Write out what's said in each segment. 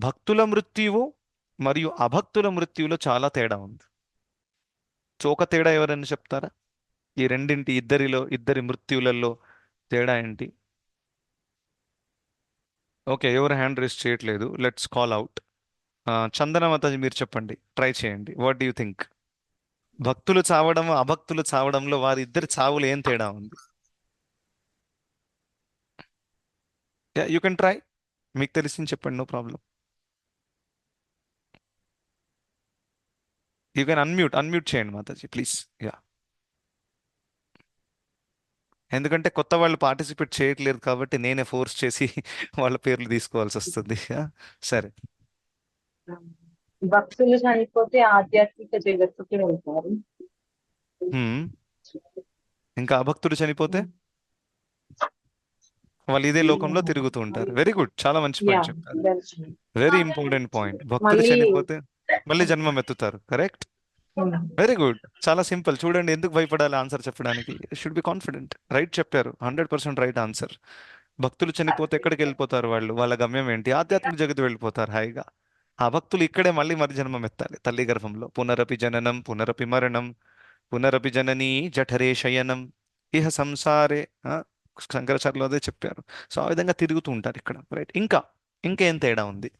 భక్తుల మృత్యువు మరియు అభక్తుల మృత్యువులో చాలా తేడా ఉంది. సో ఒక తేడా ఎవరైనా చెప్తారా? ఈ రెండింటి ఇద్దరి మృత్యువులలో తేడా ఏంటి? ఓకే, ఎవరు హ్యాండ్ రేస్ చేయట్లేదు, let's call out. Chandana Mataji మీరు చెప్పండి, ట్రై చేయండి. What do you think? భక్తులు చావడం అభక్తులు చావడంలో వారిద్దరి చావులు ఏం తేడా ఉంది? You can try. మీకు తెలిసింది చెప్పండి, no problem. You can unmute చేయండి మాతాజీ ప్లీజ్. యా. ఎందుకంటే కొత్త వాళ్ళు పార్టిసిపేట్ చేయట్లేదు కాబట్టి నేనే ఫోర్స్ చేసి వాళ్ళ పేర్లు తీసుకోవాల్సి వస్తుంది. సరే. భక్తులు చనిపోతే ఆధ్యాత్మిక జగత్తుకి వెళ్తారు. హ్మ్. ఇంకా అభక్తులు చనిపోతే వాళ్ళు ఇదే లోకంలో తిరుగుతూ ఉంటారు. వెరీ గుడ్, చాలా మంచి యా, పాయింట్ చెప్పారు. Very important point. భక్తులు మళ్ళీ చనిపోతే మళ్ళీ జన్మం ఎత్తుతారు. కరెక్ట్. Very good. చాలా సింపుల్. చూడండి, ఎందుకు భయపడాలి ఆన్సర్ చెప్పడానికి? Should be confident. రైట్ చెప్పారు, 100% రైట్ ఆన్సర్. భక్తులు చనిపోతే ఎక్కడికి వెళ్ళిపోతారు వాళ్ళు? వాళ్ళ గమ్యం ఏంటి? ఆధ్యాత్మిక జగత్తు వెళ్ళిపోతారు హాయిగా. ఆ భక్తులు ఇక్కడే మళ్ళీ మరి జన్మం ఎత్తాలి తల్లి గర్భంలో. పునరపి జననం పునరపి మరణం పునరపి జననీ జఠరే శయనం ఇహ సంసారే. ఆ, శంకరాచార్యులు అదే చెప్పారు. సో ఆ విధంగా తిరుగుతూ ఉంటారు ఇక్కడ. రైట్. ఇంకేం తేడా ఉంది?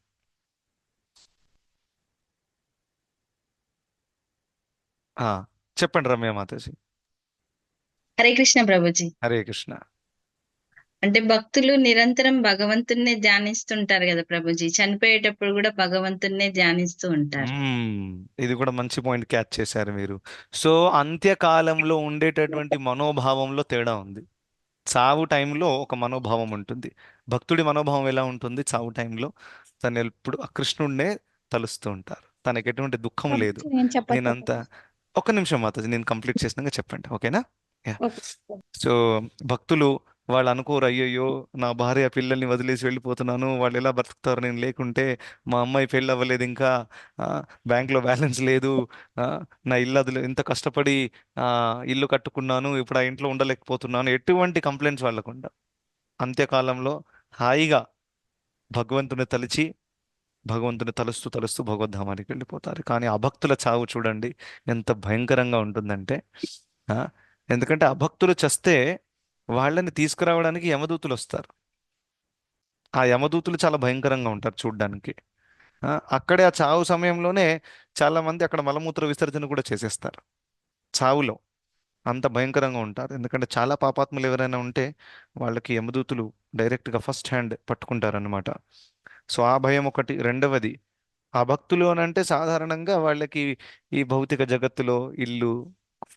ఆ, చెప్పండి రమ్య మాతాజీ. హరే కృష్ణ ప్రభుజీ. హరే కృష్ణ. అంటే భక్తులు నిరంతరం భగవంతుణ్ణి ధ్యానిస్తుంటారు కదా ప్రభుజీ, చనిపోయేటప్పుడు కూడా భగవంతుణ్ణి ధ్యానిస్తూ ఉంటారు. మ్మ్. ఇది కూడా మంచి పాయింట్ క్యాచ్ చేశారు మీరు. సో అంత్యకాలంలో ఉండేటటువంటి మనోభావంలో తేడా ఉంది. చావు టైంలో ఒక మనోభావం ఉంటుంది. భక్తుడి మనోభావం ఎలా ఉంటుంది చావు టైంలో? తను ఎప్పుడు ఆ కృష్ణుడినే తలుస్తూ ఉంటారు. తనకి ఎటువంటి దుఃఖం లేదు. నేను చెప్పచ్చా నేనంతా ఒక్క నిమిషం మాతాజీ, నేను కంప్లీట్ చేసినాక చెప్పండి, ఓకేనా? యా. ఓకే. సో భక్తులు వాళ్ళు అనుకోరు, అయ్యయ్యో నా భార్య పిల్లల్ని వదిలేసి వెళ్ళిపోతున్నాను, వాళ్ళు ఎలా బతుకుతారు నేను లేకుంటే, మా అమ్మాయి పెళ్ళి అవ్వలేదు ఇంకా, ఆ, బ్యాంక్లో బ్యాలెన్స్ లేదు, ఆ, నా ఇల్లు ఇంత కష్టపడి ఆ, ఇల్లు కట్టుకున్నాను, ఇప్పుడు ఆ ఇంట్లో ఉండలేకపోతున్నాను, ఎటువంటి కంప్లైంట్స్ వాళ్ళకుండా అంత్యకాలంలో హాయిగా భగవంతుని తలిచి భగవంతుని తలుస్తూ తలుస్తూ భగవద్ధామానికి వెళ్ళిపోతారు. కానీ అభక్తుల చావు చూడండి ఎంత భయంకరంగా ఉంటుందంటే, ఆ, ఎందుకంటే అభక్తులు చస్తే వాళ్ళని తీసుకురావడానికి యమదూతులు వస్తారు. ఆ యమదూతులు చాలా భయంకరంగా ఉంటారు చూడ్డానికి. అక్కడే ఆ చావు సమయంలోనే చాలా మంది అక్కడ మలమూత్ర విసర్జన కూడా చేసేస్తారు చావులో. అంత భయంకరంగా ఉంటారు. ఎందుకంటే చాలా పాపాత్ములు ఎవరైనా ఉంటే వాళ్ళకి యమదూతులు డైరెక్ట్గా ఫస్ట్ హ్యాండ్ పట్టుకుంటారనమాట. సో ఆ భయం ఒకటి. రెండవది, ఆ భక్తులు అని అంటే సాధారణంగా వాళ్ళకి ఈ భౌతిక జగత్తులో ఇల్లు,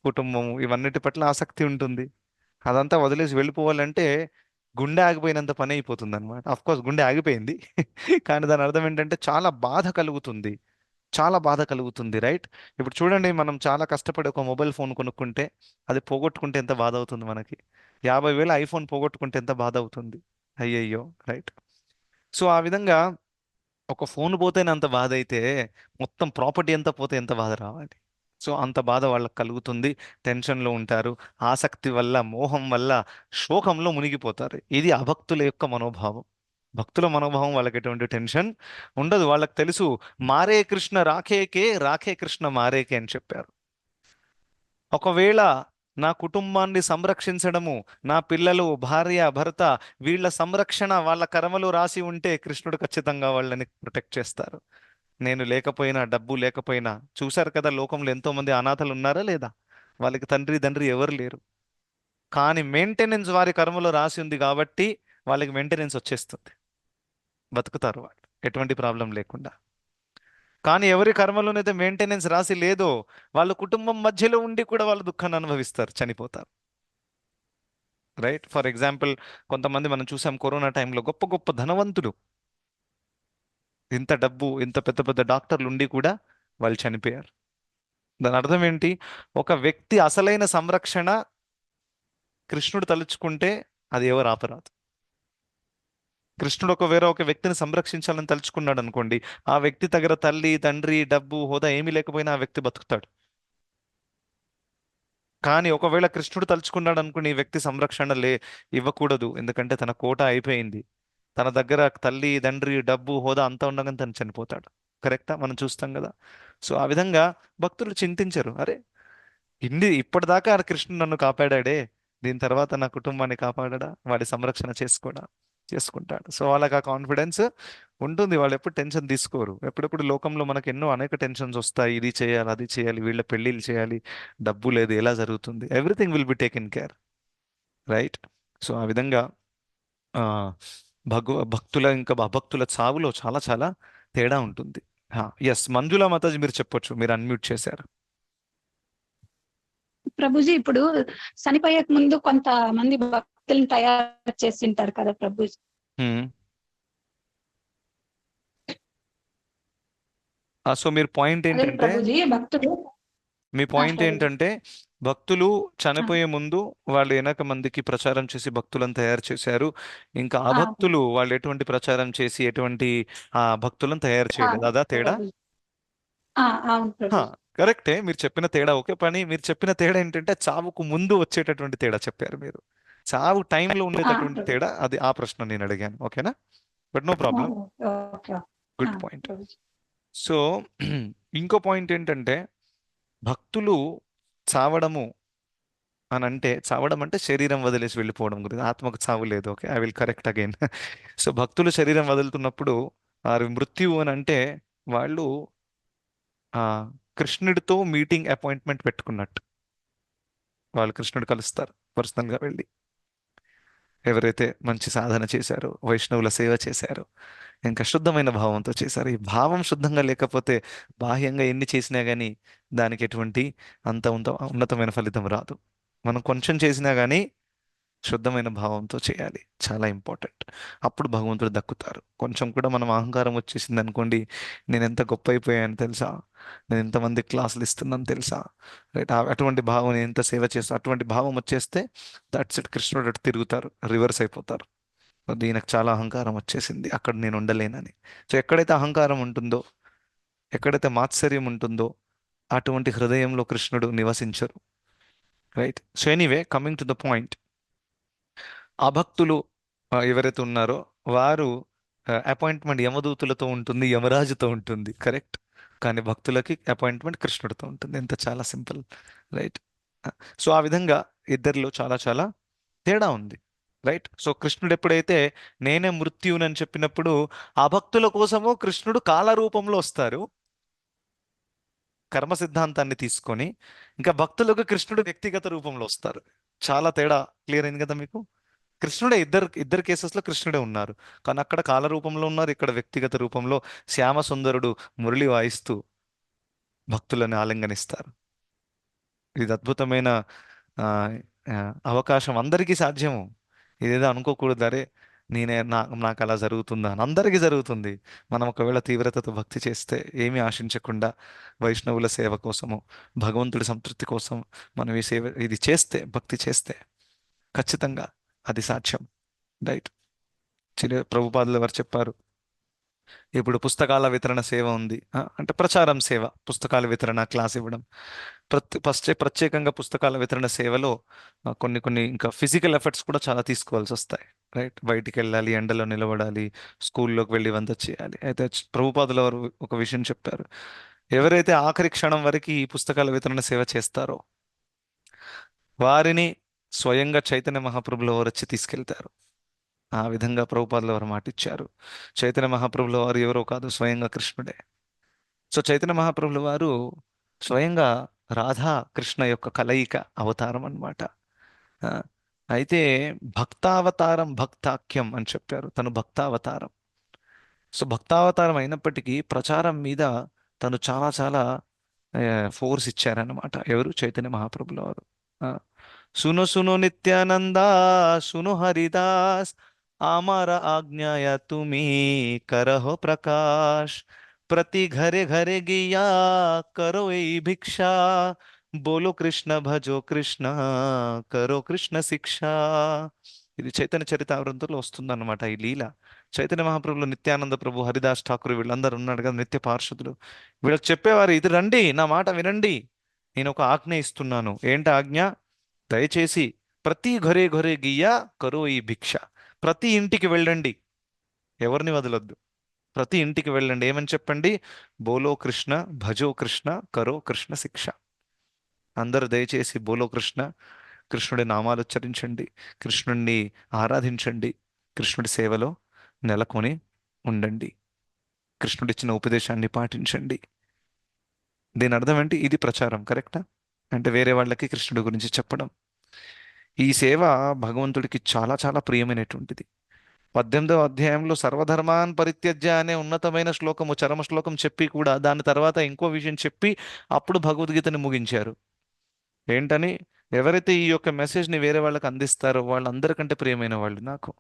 కుటుంబం ఇవన్నిటి పట్ల ఆసక్తి ఉంటుంది. అదంతా వదిలేసి వెళ్ళిపోవాలంటే గుండె ఆగిపోయినంత పని అయిపోతుంది అనమాట. అఫ్ కోర్స్ గుండె ఆగిపోయింది కానీ దాని అర్థం ఏంటంటే చాలా బాధ కలుగుతుంది. చాలా బాధ కలుగుతుంది, రైట్? ఇప్పుడు చూడండి, మనం చాలా కష్టపడి ఒక మొబైల్ ఫోన్ కొనుక్కుంటే అది పోగొట్టుకుంటే ఎంత బాధ అవుతుంది మనకి. 50,000 ఐఫోన్ పోగొట్టుకుంటే ఎంత బాధ అవుతుంది. అయ్యయ్యో, రైట్? సో ఆ విధంగా ఒక ఫోన్ పోతేనే అంత బాధ అయితే మొత్తం ప్రాపర్టీ అంతా పోతే ఎంత బాధ రావాలి? సో అంత బాధ వాళ్ళకి కలుగుతుంది. టెన్షన్లో ఉంటారు. ఆసక్తి వల్ల, మోహం వల్ల శోకంలో మునిగిపోతారు. ఇది అభక్తుల యొక్క మనోభావం. భక్తుల మనోభావం వాళ్ళకి ఎటువంటి టెన్షన్ ఉండదు. వాళ్ళకి తెలుసు, మారే కృష్ణ రాఖేకే, రాఖే కృష్ణ మారేకే అని చెప్పారు. ఒకవేళ నా కుటుంబాన్ని సంరక్షించడము, నా పిల్లలు, భార్య, భర్త, వీళ్ళ సంరక్షణ వాళ్ళ కర్మలో రాసి ఉంటే కృష్ణుడు ఖచ్చితంగా వాళ్ళని ప్రొటెక్ట్ చేస్తారు. నేను లేకపోయినా, డబ్బు లేకపోయినా, చూశారు కదా లోకంలో ఎంతో మంది అనాథలు ఉన్నారా లేదా? వాళ్ళకి తండ్రి ఎవరు లేరు. కానీ మెయింటెనెన్స్ వారి కర్మలో రాసి ఉంది కాబట్టి వాళ్ళకి మెయింటెనెన్స్ వచ్చేస్తుంది. బతుకుతారు వాళ్ళు ఎటువంటి ప్రాబ్లం లేకుండా. కానీ ఎవరి కర్మలోనైతే మెయింటెనెన్స్ రాసి లేదో వాళ్ళ కుటుంబం మధ్యలో ఉండి కూడా వాళ్ళు దుఃఖాన్ని అనుభవిస్తారు, చనిపోతారు. రైట్? ఫర్ ఎగ్జాంపుల్, కొంతమంది మనం చూసాం కరోనా టైంలో గొప్ప గొప్ప ధనవంతులు, ఇంత డబ్బు, ఇంత పెద్ద పెద్ద డాక్టర్లు ఉండి కూడా వాళ్ళు చనిపోయారు. దాని అర్థం ఏంటి? ఒక వ్యక్తి అసలైన సంరక్షణ కృష్ణుడు తలుచుకుంటే అది ఎవరు ఆపరాదు. కృష్ణుడు వేరే ఒక వ్యక్తిని సంరక్షించాలని తలుచుకున్నాడు అనుకోండి, ఆ వ్యక్తి దగ్గర తల్లి, తండ్రి, డబ్బు, హోదా ఏమీ లేకపోయినా ఆ వ్యక్తి బతుకుతాడు. కానీ ఒకవేళ కృష్ణుడు తలుచుకున్నాడు అనుకుని ఈ వ్యక్తి సంరక్షణ ఇవ్వకూడదు, ఎందుకంటే తన కోట అయిపోయింది, తన దగ్గర తల్లి తండ్రి డబ్బు హోదా అంతా ఉండగానే తను చనిపోతాడు. కరెక్టా? మనం చూస్తాం కదా. సో ఆ విధంగా భక్తులు చింతించరు, అరే ఇప్పటిదాకా ఆ కృష్ణుడు నన్ను కాపాడాడే, దీని తర్వాత నా కుటుంబాన్ని కాపాడడా, వాడి సంరక్షణ చేసుకుంటాడు. సో వాళ్ళకి ఆ కాన్ఫిడెన్స్ ఉంటుంది. వాళ్ళు ఎప్పుడు టెన్షన్ తీసుకోరు. ఎప్పుడెప్పుడు లోకంలో మనకు ఎన్నో అనేక టెన్షన్స్ వస్తాయి, ఇది చేయాలి అది చేయాలి, వీళ్ళ పెళ్ళిళ్ళు చేయాలి, డబ్బు లేదు, ఎలా జరుగుతుంది, everything will be taken care, right? So ఆ విధంగా ఆ భక్తుల ఇంకా అభక్తుల చావులో చాలా చాలా తేడా ఉంటుంది. ఎస్, మంజులా మాతాజీ మీరు చెప్పొచ్చు, మీరు అన్మ్యూట్ చేశారు. ప్రభుజీ ఇప్పుడు చనిపోయేక ముందు కొంతమంది భక్తులను తయారు చేసింటారు కదా ప్రభుజీ. సో మీరు పాయింట్ అదే ఏంటంటే, ప్రభుజీ భక్తులు. మీ పాయింట్ ప్రభుజీ. ఏంటంటే భక్తులు చనిపోయే ముందు వాళ్ళు వెనక మందికి ప్రచారం చేసి భక్తులను తయారు చేశారు, ఇంకా అభక్తులు వాళ్ళు ఎటువంటి ప్రచారం చేసి ఎటువంటి భక్తులను తయారు చేయలేదు, అదా తేడా? ప్రభుజీ. అవును ప్రభుజీ. కరెక్టే, మీరు చెప్పిన తేడా ఓకే. పని మీరు చెప్పిన తేడా ఏంటంటే చావుకు ముందు వచ్చేటటువంటి తేడా చెప్పారు మీరు. చావు టైంలో ఉండేటటువంటి ప్రభుజీ. తేడా, అది ఆ ప్రశ్న నేను అడిగాను. ఓకేనా? But no problem, okay. Good point. Prabhuji. So ఇంకో పాయింట్ ఏంటంటే భక్తులు చావడము అని అంటే, చావడం అంటే శరీరం వదిలేసి వెళ్ళిపోవడం గురించి, ఆత్మకు చావు లేదు. Okay, I will correct again. So భక్తులు శరీరం వదులుతున్నప్పుడు వారి మృత్యువు అని అంటే వాళ్ళు ఆ కృష్ణుడితో మీటింగ్ అపాయింట్మెంట్ పెట్టుకున్నట్టు. వాళ్ళు కృష్ణుడు కలుస్తారు పర్సనల్గా వెళ్ళి. ఎవరైతే మంచి సాధన చేశారో, వైష్ణవుల సేవ చేశారో, ఇంకా శుద్ధమైన భావంతో చేశారు. ఈ భావం శుద్ధంగా లేకపోతే బాహ్యంగా ఎన్ని చేసినా కానీ దానికి ఎటువంటి ఉన్నతమైన ఫలితం రాదు. మనం కొంచెం చేసినా కానీ శుద్ధమైన భావంతో చేయాలి, చాలా ఇంపార్టెంట్. అప్పుడు భగవంతుడు దక్కుతారు. కొంచెం కూడా మనం అహంకారం వచ్చేసింది అనుకోండి, నేను ఎంత గొప్ప అయిపోయాను తెలుసా, నేను ఎంతమంది క్లాసులు ఇస్తున్నాను తెలుసా, రైట్? అటువంటి భావం, నేను ఎంత సేవ చేస్తా, అటువంటి భావం వచ్చేస్తే దట్స్ ఇట్, కృష్ణుడు అటు తిరుగుతారు, రివర్స్ అయిపోతారు. దీనికి చాలా అహంకారం వచ్చేసింది, అక్కడ నేను ఉండలేనని. సో ఎక్కడైతే అహంకారం ఉంటుందో, ఎక్కడైతే మాత్సర్యం ఉంటుందో, అటువంటి హృదయంలో కృష్ణుడు నివసించరు, right? So anyway, coming to the point, అభక్తులు ఎవరైతే ఉన్నారో వారు అపాయింట్మెంట్ యమదూతులతో ఉంటుంది, యమరాజుతో ఉంటుంది, కరెక్ట్? కానీ భక్తులకి అపాయింట్మెంట్ కృష్ణుడితో ఉంటుంది. ఎంత చాలా సింపుల్, రైట్? సో ఆ విధంగా ఇద్దరిలో చాలా చాలా తేడా ఉంది, రైట్? సో కృష్ణుడు ఎప్పుడైతే నేనే మృత్యునని చెప్పినప్పుడు ఆ భక్తుల కోసము కృష్ణుడు కాల రూపంలో వస్తారు, కర్మ సిద్ధాంతాన్ని తీసుకొని. ఇంకా భక్తులకు కృష్ణుడు వ్యక్తిగత రూపంలో వస్తారు. చాలా తేడా క్లియర్ అయింది కదా మీకు? కృష్ణుడే ఇద్దరు కేసెస్లో కృష్ణుడే ఉన్నారు, కానీ అక్కడ కాల రూపంలో ఉన్నారు, ఇక్కడ వ్యక్తిగత రూపంలో శ్యామ సుందరుడు మురళి వాయిస్తూ భక్తులను ఆలింగనిస్తారు. ఇది అద్భుతమైన ఆ, ఆ, అవకాశం, అందరికీ సాధ్యము. ఇదేదో అనుకోకూడదు, అరే నాకు అలా జరుగుతుందా అని. అందరికీ జరుగుతుంది. మనం ఒకవేళ తీవ్రతతో భక్తి చేస్తే, ఏమీ ఆశించకుండా వైష్ణవుల సేవ కోసము, భగవంతుడి సంతృప్తి కోసం మనం ఇది చేస్తే, భక్తి చేస్తే ఖచ్చితంగా అది సాధ్యం, రైట్? ప్రభుపాదులు వారు చెప్పారు, ఇప్పుడు పుస్తకాల వితరణ సేవ ఉంది, అంటే ప్రచారం సేవ, పుస్తకాల వితరణ, క్లాస్ ఇవ్వడం. ప్రత్యేకంగా పుస్తకాల వితరణ సేవలో కొన్ని కొన్ని ఇంకా ఫిజికల్ ఎఫర్ట్స్ కూడా చాలా తీసుకోవాల్సి వస్తాయి, రైట్? బయటికి వెళ్ళాలి, ఎండలో నిలబడాలి, స్కూల్లోకి వెళ్ళి ఇవంతా చేయాలి. అయితే ప్రభుపాదుల వారు ఒక విషయం చెప్పారు, ఎవరైతే ఆఖరి క్షణం వరకు ఈ పుస్తకాల వితరణ సేవ చేస్తారో వారిని స్వయంగా చైతన్య మహాప్రభుల వారు వచ్చి తీసుకెళ్తారు. ఆ విధంగా ప్రభుపాదుల వారు మాటిచ్చారు. చైతన్య మహాప్రభుల వారు ఎవరో కాదు, స్వయంగా కృష్ణుడే. సో చైతన్య మహాప్రభుల వారు స్వయంగా రాధా కృష్ణ యొక్క కలయిక అవతారం అన్నమాట. ఆ, అయితే భక్తావతారం భక్తాఖ్యం అని చెప్పారు, తను భక్తావతారం. సో భక్తావతారం అయినప్పటికీ ప్రచారం మీద తను చాలా చాలా ఫోర్స్ ఇచ్చారన్నమాట. ఎవరు? చైతన్య మహాప్రభుల వారు. సును సును నిత్యానంద, సును హరిదాస్, आमार आज्ञाया तुम्ही करहो प्रकाश, प्रति घरे घरे गिया करो ए भिक्षा, बोलो कृष्ण भजो कृष्ण करो कृष्ణ శిక్ష. ఇది చైతన్య చరితామృతంలో వస్తుందన్నమాట ఈ లీల. చైతన్య మహాప్రభులు, నిత్యానంద ప్రభు, హరిదాస్ ఠాకూర్ వీళ్ళందరూ ఉన్నాడు కదా, నిత్య పార్షదులు. వీళ్ళకి చెప్పేవారు, ఇది రండి, నా మాట వినండి, నేను ఒక ఆజ్ఞ ఇస్తున్నాను. ఏంటి ఆజ్ఞ? దయచేసి ప్రతి ఘరే ఘరే గియ్యా కరో ఈ భిక్ష, ప్రతి ఇంటికి వెళ్ళండి, ఎవరిని వదలొద్దు. ప్రతి ఇంటికి వెళ్ళండి, ఏమని చెప్పండి? బోలో కృష్ణ, భజో కృష్ణ, కరో కృష్ణ శిక్ష. అందరూ దయచేసి బోలో కృష్ణ, కృష్ణుడి నామాలు ఉచ్చరించండి, కృష్ణుడిని ఆరాధించండి, కృష్ణుడి సేవలో నెలకొని ఉండండి, కృష్ణుడిచ్చిన ఉపదేశాన్ని పాటించండి. దీని అర్థం ఏంటి? ఇది ప్రచారం, కరెక్టా? అంటే వేరే వాళ్ళకి కృష్ణుడి గురించి చెప్పడం. ఈ సేవ భగవంతుడికి చాలా చాలా ప్రియమైనటువంటిది. 18వ అధ్యాయంలో సర్వధర్మాన్ పరిత్యజ్య అనే ఉన్నతమైన శ్లోకము, చరమ శ్లోకం చెప్పి కూడా దాని తర్వాత ఇంకో విషయం చెప్పి అప్పుడు భగవద్గీతని ముగించారు. ఏంటని? ఎవరైతే ఈ యొక్క మెసేజ్ని వేరే వాళ్ళకి అందిస్తారో వాళ్ళందరికంటే ప్రియమైన వాళ్ళు నాకు.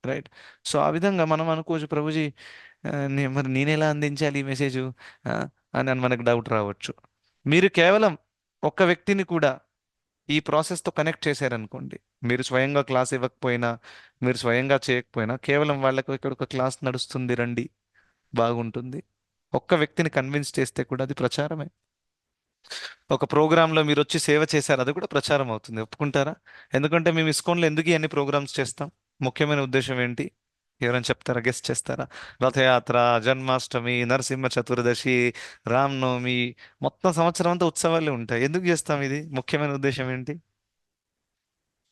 రైట్. సో ఆ విధంగా మనం అనుకోవచ్చు, ప్రభుజీ మరి నేనెలా అందించాలి ఈ మెసేజ్ అని మనకు డౌట్ రావచ్చు. మీరు కేవలం ఒక్క వ్యక్తిని కూడా ఈ ప్రాసెస్తో కనెక్ట్ చేశారనుకోండి, మీరు స్వయంగా క్లాస్ ఇవ్వకపోయినా, మీరు స్వయంగా చేయకపోయినా, కేవలం వాళ్ళకు ఇక్కడ ఒక క్లాస్ నడుస్తుంది రండి, బాగుంటుంది, ఒక్క వ్యక్తిని కన్విన్స్ చేస్తే కూడా అది ప్రచారమే. ఒక ప్రోగ్రాంలో మీరు వచ్చి సేవ చేశారు, అది కూడా ప్రచారం అవుతుంది. ఒప్పుకుంటారా? ఎందుకంటే మేము ఇస్కాన్లో ఎందుకు అన్ని ప్రోగ్రామ్స్ చేస్తాం? ముఖ్యమైన ఉద్దేశం ఏంటి? ఎవరైనా చెప్తారా? గెస్ట్ చేస్తారా? రథయాత్ర, జన్మాష్టమి, నరసింహ చతుర్దశి, రామ్నవమి, మొత్తం సంవత్సరం అంతా ఉత్సవాలే ఉంటాయి. ఎందుకు చేస్తాం? ఇది ముఖ్యమైన ఉద్దేశం ఏంటి?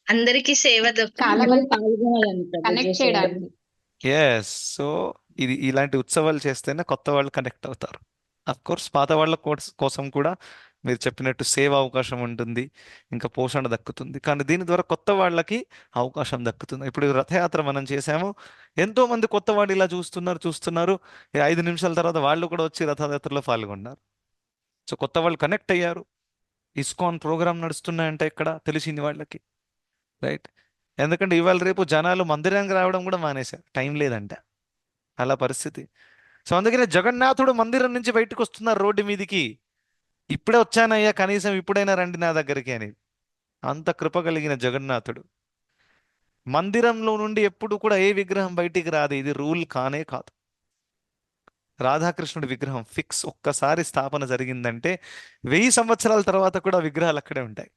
అందరికీ సేవ చాలా అందరూ మంది పాల్గొనాలని ప్రభుజీ కనెక్ట్ సేవలో. చేయడానికి. ఎస్. సో ఇది ఇలాంటి ఉత్సవాలు చేస్తేనే కొత్త వాళ్ళు కనెక్ట్ అవుతారు. అఫ్ కోర్స్ పాత వాళ్ళ కోసం కూడా మీరు చెప్పినట్టు సేవ అవకాశం ఉంటుంది, ఇంకా పోషణ దక్కుతుంది. కానీ దీని ద్వారా కొత్త వాళ్ళకి అవకాశం దక్కుతుంది. ఇప్పుడు ఈ రథయాత్ర మనం చేసాము, ఎంతో మంది కొత్త వాళ్ళు ఇలా చూస్తున్నారు. ఈ 5 నిమిషాల తర్వాత వాళ్ళు కూడా వచ్చి రథయాత్రలో పాల్గొన్నారు. సో కొత్త వాళ్ళు కనెక్ట్ అయ్యారు. ఇస్కాన్ ప్రోగ్రామ్ నడుస్తున్నాయంటే ఇక్కడ తెలిసింది వాళ్ళకి. రైట్. ఎందుకంటే ఇవాళ రేపు జనాలు మందిరానికి రావడం కూడా మానేశారు, టైం లేదంట, అలా పరిస్థితి. సో అందుకనే జగన్నాథుడు మందిరం నుంచి బయటకు వస్తున్నారు రోడ్డు మీదికి. ఇప్పుడే వచ్చానయ్యా, కనీసం ఇప్పుడైనా రండి నా దగ్గరికి అని. అంత కృప కలిగిన జగన్నాథుడు. మందిరంలో నుండి ఎప్పుడు కూడా ఏ విగ్రహం బయటికి రాదు, ఇది రూల్ కానే కాదు. రాధాకృష్ణుడి విగ్రహం ఫిక్స్. ఒక్కసారి స్థాపన జరిగిందంటే 1000 సంవత్సరాల తర్వాత కూడా విగ్రహాలు అక్కడే ఉంటాయి,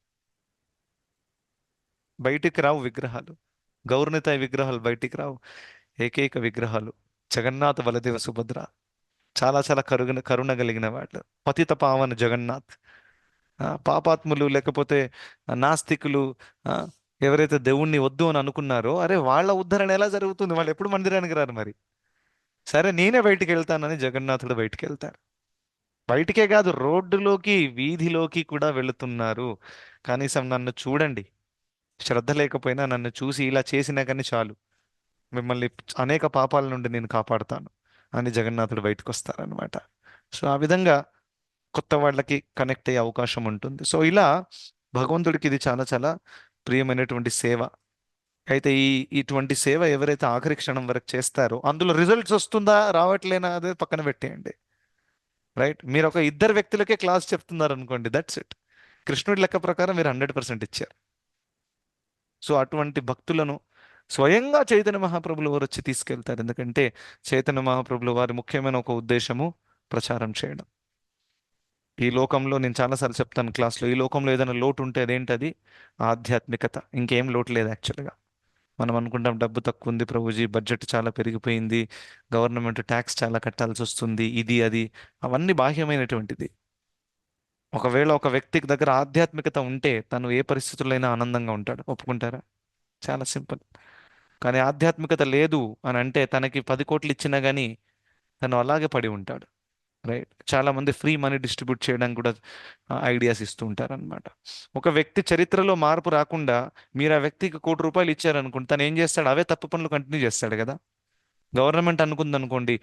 బయటికి రావు విగ్రహాలు. గౌరనితాయి విగ్రహాలు బయటికి రావు. ఏకైక విగ్రహాలు జగన్నాథ, బలదేవ, సుభద్ర. చాలా చాలా కరుణ కలిగిన వాళ్ళు. పతిత పావన జగన్నాథ్. పాపాత్ములు లేకపోతే నాస్తికులు, ఆ, ఎవరైతే దేవుణ్ణి వద్దు అని అనుకున్నారో, అరే వాళ్ళ ఉద్ధరణ ఎలా జరుగుతుంది? వాళ్ళు ఎప్పుడు మందిరానికి రారు మరి. సరే నేనే బయటికి వెళ్తానని జగన్నాథుడు బయటికి వెళ్తారు. బయటికే కాదు, రోడ్డులోకి, వీధిలోకి కూడా వెళుతున్నారు. కనీసం నన్ను చూడండి, శ్రద్ధ లేకపోయినా నన్ను చూసి ఇలా చేసినా కానీ చాలు, మిమ్మల్ని అనేక పాపాల నుండి నేను కాపాడుతాను అని జగన్నాథుడు బయటకు వస్తారనమాట. సో ఆ విధంగా కొత్త వాళ్ళకి కనెక్ట్ అయ్యే అవకాశం ఉంటుంది. సో ఇలా భగవంతుడికి ఇది చాలా చాలా ప్రియమైనటువంటి సేవ. అయితే ఇటువంటి సేవ ఎవరైతే ఆఖరి క్షణం వరకు చేస్తారో అందులో రిజల్ట్స్ వస్తుందా రావట్లేనా అదే పక్కన పెట్టేయండి. రైట్. మీరు ఒక 2 వ్యక్తులకే క్లాస్ చెప్తున్నారు అనుకోండి, దట్స్ ఇట్. కృష్ణుడి లెక్క ప్రకారం మీరు 100% ఇచ్చారు. సో అటువంటి భక్తులను స్వయంగా చైతన్య మహాప్రభులు వారు వచ్చి తీసుకెళ్తారు. ఎందుకంటే చైతన్య మహాప్రభులు వారి ముఖ్యమైన ఒక ఉద్దేశము ప్రచారం చేయడం. ఈ లోకంలో నేను చాలాసార్లు చెప్తాను క్లాస్లో, ఈ లోకంలో ఏదైనా లోటు ఉంటే అదేంటది? ఆధ్యాత్మికత. ఇంకేం లోటు లేదు యాక్చువల్గా. మనం అనుకుంటాం డబ్బు తక్కువ ఉంది ప్రభుజీ, బడ్జెట్ చాలా పెరిగిపోయింది, గవర్నమెంట్ ట్యాక్స్ చాలా కట్టాల్సి వస్తుంది, ఇది అది, అవన్నీ బాహ్యమైనటువంటిది. ఒకవేళ ఒక వ్యక్తికి దగ్గర ఆధ్యాత్మికత ఉంటే తను ఏ పరిస్థితుల్లో ఆనందంగా ఉంటాడు. ఒప్పుకుంటారా? చాలా సింపుల్. కానీ ఆధ్యాత్మికత లేదు అని అంటే తనకి 10 కోట్లు ఇచ్చినా కానీ తను అలాగే పడి ఉంటాడు. రైట్. చాలా మంది ఫ్రీ మనీ డిస్ట్రిబ్యూట్ చేయడానికి కూడా ఐడియాస్ ఇస్తూ ఉంటారనమాట. ఒక వ్యక్తి చరిత్రలో మార్పు రాకుండా మీరు ఆ వ్యక్తికి ₹1,00,00,000 ఇచ్చారనుకోండి, తను ఏం చేస్తాడు? అవే తప్పు పనులు కంటిన్యూ చేస్తాడు కదా. గవర్నమెంట్ అనుకుంది అనుకోండి,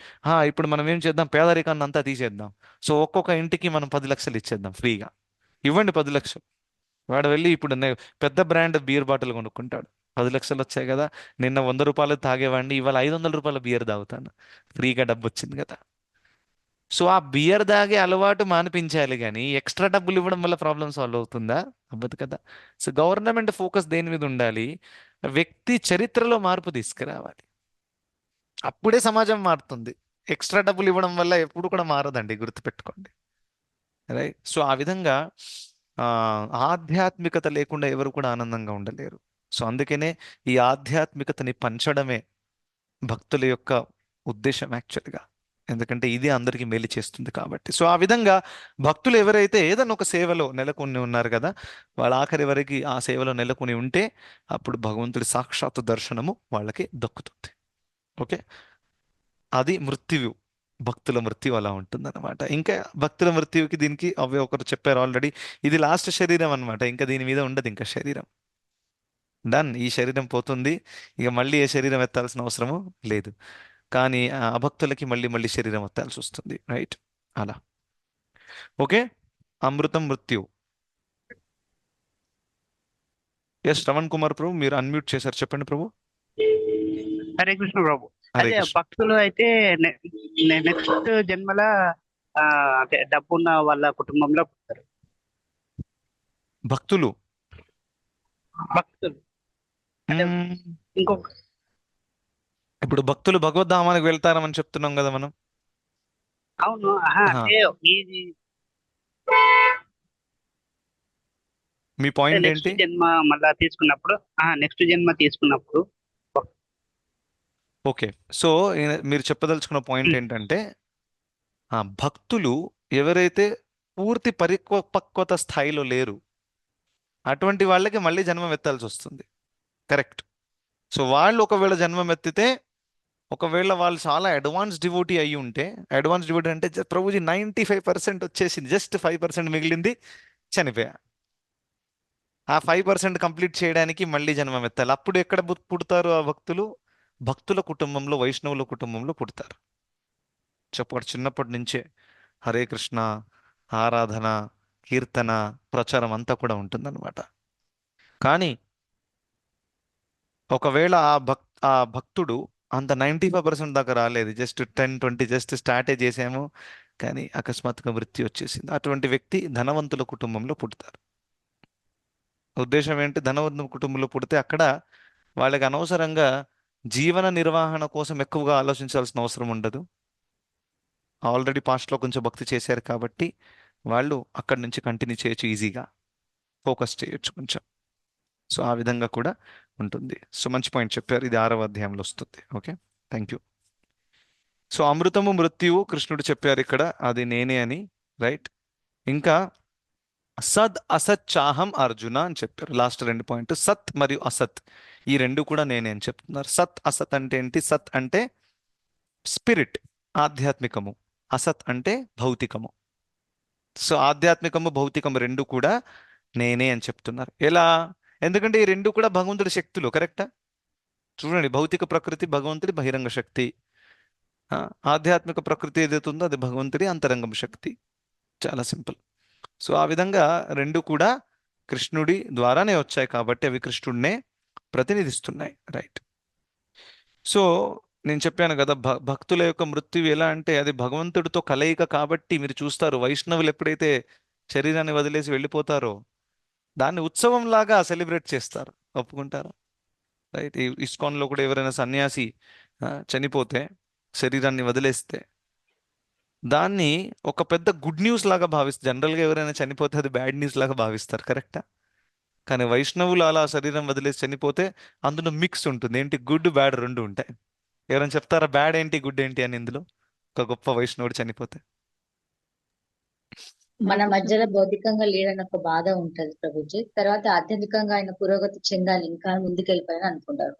ఇప్పుడు మనం ఏం చేద్దాం, పేదరికాన్ని అంతా తీసేద్దాం, సో ఒక్కొక్క ఇంటికి మనం 10 లక్షలు ఇచ్చేద్దాం ఫ్రీగా, ఇవ్వండి 10 లక్షలు. వాడు వెళ్ళి ఇప్పుడు పెద్ద బ్రాండ్ బియర్ బాటిల్ కొనుక్కుంటాడు, 10 లక్షలు వచ్చాయి కదా, నిన్న ₹100 తాగేవాడిని ఇవాళ ₹500 బియర్ తాగుతాను, ఫ్రీగా డబ్బు వచ్చింది కదా. సో ఆ బియర్ తాగే అలవాటు మానిపించాలి, కానీ ఎక్స్ట్రా డబ్బులు ఇవ్వడం వల్ల ప్రాబ్లం సాల్వ్ అవుతుందా? అవ్వదు కదా. సో గవర్నమెంట్ ఫోకస్ దేని మీద ఉండాలి? వ్యక్తి చరిత్రలో మార్పు తీసుకురావాలి, అప్పుడే సమాజం మారుతుంది. ఎక్స్ట్రా డబ్బులు ఇవ్వడం వల్ల ఎప్పుడు కూడా మారదండి, గుర్తుపెట్టుకోండి. రైట్. సో ఆ విధంగా ఆధ్యాత్మికత లేకుండా ఎవరు కూడా ఆనందంగా ఉండలేరు. సో అందుకనే ఈ ఆధ్యాత్మికతని పంచడమే భక్తుల యొక్క ఉద్దేశం యాక్చువల్గా. ఎందుకంటే ఇది అందరికీ మేలు చేస్తుంది కాబట్టి. సో ఆ విధంగా భక్తులు ఎవరైతే ఏదైనా ఒక సేవలో నెలకొని ఉన్నారు కదా, వాళ్ళ ఆఖరి వరకు ఆ సేవలో నెలకొని ఉంటే అప్పుడు భగవంతుడి సాక్షాత్తు దర్శనము వాళ్ళకి దక్కుతుంది. ఓకే, అది మృత్యువు. భక్తుల మృత్యు అలా ఉంటుందన్నమాట. ఇంకా భక్తుల మృత్యువుకి దీనికి అవి ఒకరు చెప్పారు ఆల్రెడీ. ఇది లాస్ట్ శరీరం అన్నమాట. ఇంకా దీని మీద ఉండదు ఇంకా శరీరం. డన్, ఈ శరీరం పోతుంది, ఇక మళ్ళీ ఏ శరీరం ఎత్తాల్సిన అవసరము లేదు. కానీ ఆ అభక్తులకి మళ్ళీ మళ్ళీ శరీరం ఎత్తాల్సి వస్తుంది, రైట్? అలా. ఓకే, అమృతం మృత్యు. ఎస్ శ్రవణ్ కుమార్ ప్రభు, మీరు అన్మ్యూట్ చేశారు, చెప్పండి ప్రభు. హరే కృష్ణ ప్రభు. హరే అదే కృష్ణ. భక్తులు అయితే నెక్స్ట్ జన్మల అంటే డబ్బున్న వాళ్ళ కుటుంబంలో పుడతారు. భక్తులు భక్తులు అంటే మ్మ్. ఇంకొక ఇప్పుడు భక్తులు భగవద్ధామానికి వెళ్తారని చెప్తున్నాం కదా మనం. అవును. ఆహా. అంటే ఇది మీ పాయింట్ నెక్స్ట్ ఏంటి? జన్మ మళ్ళా తీసుకున్నప్పుడు నెక్స్ట్ జన్మ తీసుకున్నప్పుడు ఓకే, సో మీరు చెప్పదలుచుకున్న పాయింట్ ఏంటంటే ఆ భక్తులు ఎవరైతే పూర్తి పరిపక్వత స్థాయిలో లేరు, అటువంటి వాళ్ళకి మళ్ళీ జన్మం ఎత్తాల్సి వస్తుంది. కరెక్ట్. సో వాళ్ళు ఒకవేళ జన్మం ఎత్తితే, ఒకవేళ వాళ్ళు చాలా అడ్వాన్స్ డివోటీ అయి ఉంటే, అడ్వాన్స్ డివోటీ అంటే ప్రభుజీ 95% వచ్చేసింది, జస్ట్ 5% మిగిలింది, చనిపోయా. ఆ 5% కంప్లీట్ చేయడానికి మళ్ళీ జన్మం ఎత్తాలి. అప్పుడు ఎక్కడ పుడతారు ఆ భక్తులు? భక్తుల కుటుంబంలో, వైష్ణవుల కుటుంబంలో పుడతారు. చెప్పడు చిన్నప్పటి నుంచే హరే కృష్ణ ఆరాధన, కీర్తన, ప్రచారం అంతా కూడా ఉంటుందన్నమాట. కానీ ఒకవేళ ఆ భక్తుడు అంత 95% దాకా రాలేదు, జస్ట్ 10-20 జస్ట్ స్టార్టే చేసాము, కానీ అకస్మాత్తుగా మృత్యు వచ్చేసింది, అటువంటి వ్యక్తి ధనవంతుల కుటుంబంలో పుడతారు. ఉద్దేశం ఏంటి? ధనవంతుల కుటుంబంలో పుడితే అక్కడ వాళ్ళకి అనవసరంగా జీవన నిర్వహణ కోసం ఎక్కువగా ఆలోచించాల్సిన అవసరం ఉండదు. ఆల్రెడీ పాస్ట్లో కొంచెం భక్తి చేశారు కాబట్టి వాళ్ళు అక్కడి నుంచి కంటిన్యూ చేయొచ్చు, ఈజీగా ఫోకస్ చేయొచ్చు కొంచెం. సో ఆ విధంగా కూడా ఉంటుంది. సో మంచి పాయింట్ చెప్పారు, ఇది 6వ అధ్యాయంలో వస్తుంది. Okay, thank you. సో అమృతము మృత్యువు కృష్ణుడు చెప్పారు ఇక్కడ, అది నేనే అని, రైట్? ఇంకా సద్ అసత్ చాహం అర్జున అని చెప్పారు. లాస్ట్ 2 పాయింట్, సత్ మరియు అసత్, ఈ 2 కూడా నేనే అని చెప్తున్నారు. సత్ అసత్ అంటే ఏంటి? సత్ అంటే స్పిరిట్, ఆధ్యాత్మికము. అసత్ అంటే భౌతికము. సో ఆధ్యాత్మికము, భౌతికము 2 కూడా నేనే అని చెప్తున్నారు. ఎలా? ఎందుకంటే ఈ 2 కూడా భగవంతుడి శక్తులు, కరెక్టా? చూడండి, భౌతిక ప్రకృతి భగవంతుడి బహిరంగ శక్తి, ఆధ్యాత్మిక ప్రకృతి ఏదైతే ఉందో అది భగవంతుడి అంతరంగం శక్తి. చాలా సింపుల్. సో ఆ విధంగా 2 కూడా కృష్ణుడి ద్వారానే వచ్చాయి కాబట్టి అవి కృష్ణుడినే ప్రతినిధిస్తున్నాయి, రైట్? సో నేను చెప్పాను కదా, భక్తుల యొక్క మృత్యు ఎలా అంటే అది భగవంతుడితో కలయిక కాబట్టి. మీరు చూస్తారు వైష్ణవులు ఎప్పుడైతే శరీరాన్ని వదిలేసి వెళ్ళిపోతారో దాన్ని ఉత్సవం లాగా సెలబ్రేట్ చేస్తారు. ఒప్పుకుంటారా? రైట్. ఈ ఇస్కాన్లో కూడా ఎవరైనా సన్యాసి చనిపోతే, శరీరాన్ని వదిలేస్తే దాన్ని ఒక పెద్ద గుడ్ న్యూస్ లాగా భావిస్తారు. జనరల్గా ఎవరైనా చనిపోతే అది బ్యాడ్ న్యూస్ లాగా భావిస్తారు, కరెక్టా? కానీ వైష్ణవులు అలా శరీరం వదిలేసి చనిపోతే అందులో మిక్స్ ఉంటుంది. ఏంటి? గుడ్ బ్యాడ్ 2 ఉంటాయి. ఎవరైనా చెప్తారా బ్యాడ్ ఏంటి గుడ్ ఏంటి అని ఇందులో? ఒక గొప్ప వైష్ణవుడు చనిపోతే మన మధ్యలో భౌతికంగా లేడని ఒక బాధ ఉంటది ప్రభుజీ. తర్వాత ఆధ్యాత్మికంగా ఆయన పురోగతి చెందాలి, ఇంకా ముందుకెళ్ళిపోయాలని అనుకుంటారు.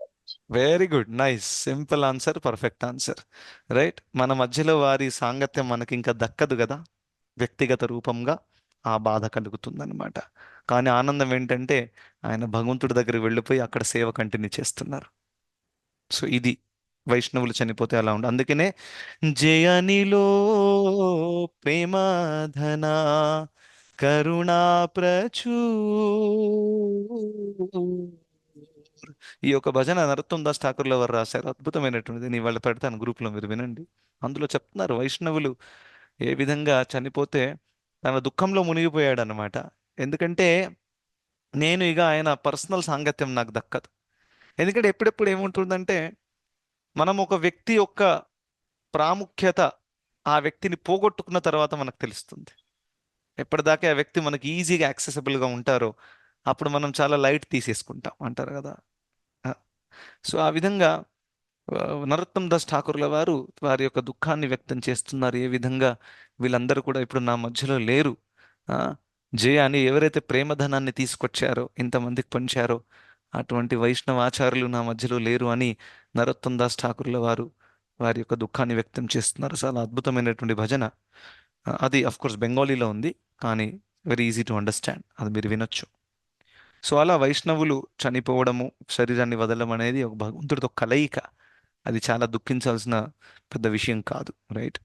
Very good, nice, simple answer, perfect answer, right? మన మధ్యలో వారి సాంగత్యం మనకి ఇంకా దక్కదు కదా, వ్యక్తిగత రూపంగా ఆ బాధ కలుగుతుందన్నమాట. కానీ ఆనందం ఏంటంటే ఆయన భగవంతుడి దగ్గరికి వెళ్ళిపోయి అక్కడ సేవ కంటిన్యూ చేస్తున్నారు. సో ఇది వైష్ణవులు చనిపోతే అలా ఉండు. అందుకనే జయనిలో ప్రేమధన కరుణా ప్రచూ, ఈ యొక్క భజన నరోత్తమ్ దాస్ ఠాకూర్ల వారు రాశారు. అద్భుతమైనటువంటిది. నేను ఇవాళ పెడతాను గ్రూప్లో, మీరు వినండి. అందులో చెప్తున్నారు వైష్ణవులు ఏ విధంగా చనిపోతే తన దుఃఖంలో మునిగిపోయాడు అనమాట. ఎందుకంటే నేను ఇక ఆయన పర్సనల్ సాంగత్యం నాకు దక్కదు. ఎందుకంటే ఎప్పుడెప్పుడు ఏముంటుందంటే మనం ఒక వ్యక్తి యొక్క ప్రాముఖ్యత ఆ వ్యక్తిని పోగొట్టుకున్న తర్వాత మనకు తెలుస్తుంది. ఎప్పటిదాకా ఆ వ్యక్తి మనకి ఈజీగా యాక్సెసిబుల్గా ఉంటారో అప్పుడు మనం చాలా లైట్ తీసేసుకుంటాం అంటారు కదా. సో ఆ విధంగా నరోత్తమ్ దాస్ ఠాకూర్ల వారు వారి యొక్క దుఃఖాన్ని వ్యక్తం చేస్తున్నారు. ఏ విధంగా వీళ్ళందరూ కూడా ఇప్పుడు నా మధ్యలో లేరు. ఆ, జయ అని ఎవరైతే ప్రేమధనాన్ని తీసుకొచ్చారో, ఇంతమందికి పంచారో, అటువంటి వైష్ణవాచార్యులు నా మధ్యలో లేరు అని నరోత్తమ్ దాస్ ఠాకూర్ల వారు వారి యొక్క దుఃఖాన్ని వ్యక్తం చేస్తున్నారు. చాలా అద్భుతమైనటువంటి భజన. అది అఫ్ కోర్స్ బెంగాలీలో ఉంది, కానీ వెరీ ఈజీ టు అండర్స్టాండ్, అది మీరు వినొచ్చు. సో అలా వైష్ణవులు చనిపోవడము, శరీరాన్ని వదలడం అనేది ఒక భగవంతుడితో కలయిక. అది చాలా దుఃఖించాల్సిన పెద్ద విషయం కాదు, రైట్?